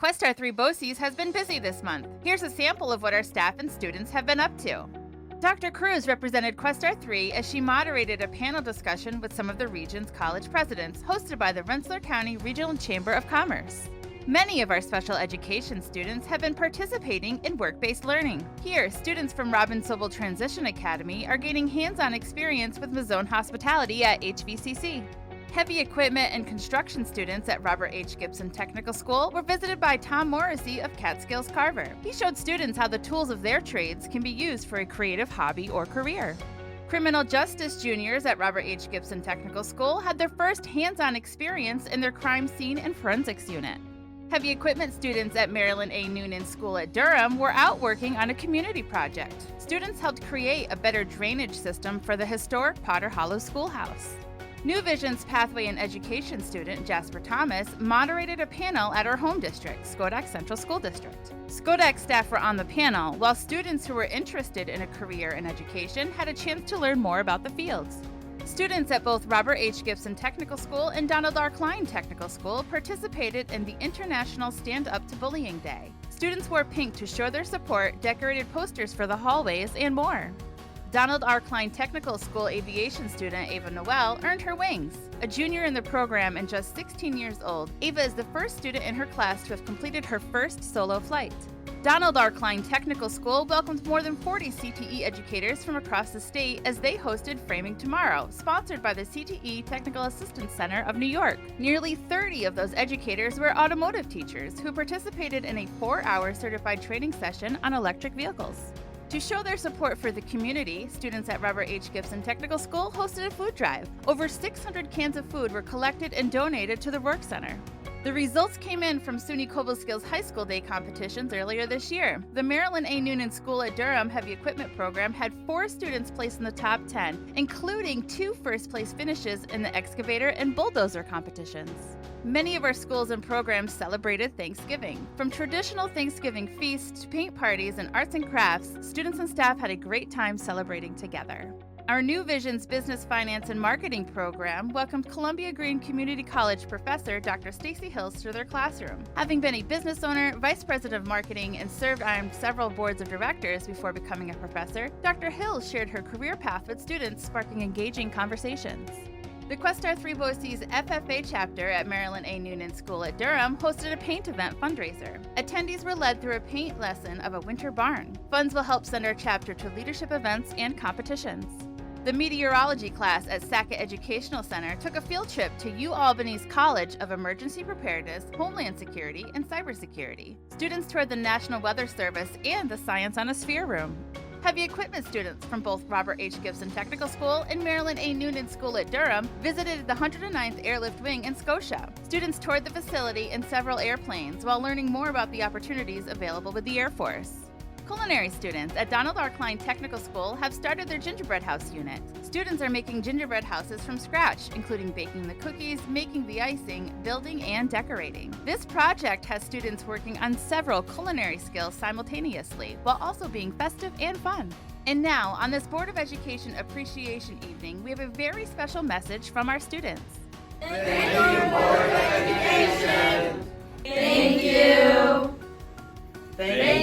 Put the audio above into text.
Questar 3 BOCES has been busy this month. Here's a sample of what our staff and students have been up to. Dr. Cruz represented Questar 3 as she moderated a panel discussion with some of the region's college presidents hosted by the Rensselaer County Regional Chamber of Commerce. Many of our special education students have been participating in work-based learning. Here, students from Robin Sobel Transition Academy are gaining hands-on experience with Mazzone Hospitality at HVCC. Heavy equipment and construction students at Robert H. Gibson Technical School were visited by Tom Morrissey of Catskills Carver. He showed students how the tools of their trades can be used for a creative hobby or career. Criminal justice juniors at Robert H. Gibson Technical School had their first hands-on experience in their crime scene and forensics unit. Heavy equipment students at Marilyn A. Noonan School at Durham were out working on a community project. Students helped create a better drainage system for the historic Potter Hollow Schoolhouse. New Vision's Pathway in Education student, Jasper Thomas, moderated a panel at our home district, Schodack Central School District. Schodack staff were on the panel, while students who were interested in a career in education had a chance to learn more about the fields. Students at both Robert H. Gibson Technical School and Donald R. Klein Technical School participated in the International Stand Up to Bullying Day. Students wore pink to show their support, decorated posters for the hallways, and more. Donald R. Klein Technical School aviation student Ava Noel earned her wings. A junior in the program and just 16 years old, Ava is the first student in her class to have completed her first solo flight. Donald R. Klein Technical School welcomed more than 40 CTE educators from across the state as they hosted Framing Tomorrow, sponsored by the CTE Technical Assistance Center of New York. Nearly 30 of those educators were automotive teachers who participated in a 4-hour certified training session on electric vehicles. To show their support for the community, students at Robert H. Gibson Technical School hosted a food drive. Over 600 cans of food were collected and donated to the Work Center. The results came in from SUNY Cobleskill High School Day competitions earlier this year. The Marilyn A. Noonan School at Durham Heavy Equipment program had 4 students place in the top 10, including 2 first-place finishes in the excavator and bulldozer competitions. Many of our schools and programs celebrated Thanksgiving. From traditional Thanksgiving feasts to paint parties and arts and crafts, students and staff had a great time celebrating together. Our New Vision's Business, Finance, and Marketing program welcomed Columbia Green Community College professor Dr. Stacy Hills to their classroom. Having been a business owner, vice president of marketing, and served on several boards of directors before becoming a professor, Dr. Hills shared her career path with students, sparking engaging conversations. The Questar 3 BOCES FFA chapter at Marilyn A. Noonan School at Durham hosted a paint event fundraiser. Attendees were led through a paint lesson of a winter barn. Funds will help send our chapter to leadership events and competitions. The meteorology class at Sackett Educational Center took a field trip to UAlbany's College of Emergency Preparedness, Homeland Security, and Cybersecurity. Students toured the National Weather Service and the Science on a Sphere room. Heavy equipment students from both Robert H. Gibson Technical School and Marilyn A. Noonan School at Durham visited the 109th Airlift Wing in Scotia. Students toured the facility in several airplanes while learning more about the opportunities available with the Air Force. Culinary students at Donald R. Klein Technical School have started their gingerbread house unit. Students are making gingerbread houses from scratch, including baking the cookies, making the icing, building, and decorating. This project has students working on several culinary skills simultaneously, while also being festive and fun. And now, on this Board of Education Appreciation Evening, we have a very special message from our students. Thank you, Board of Education. Thank you. Thank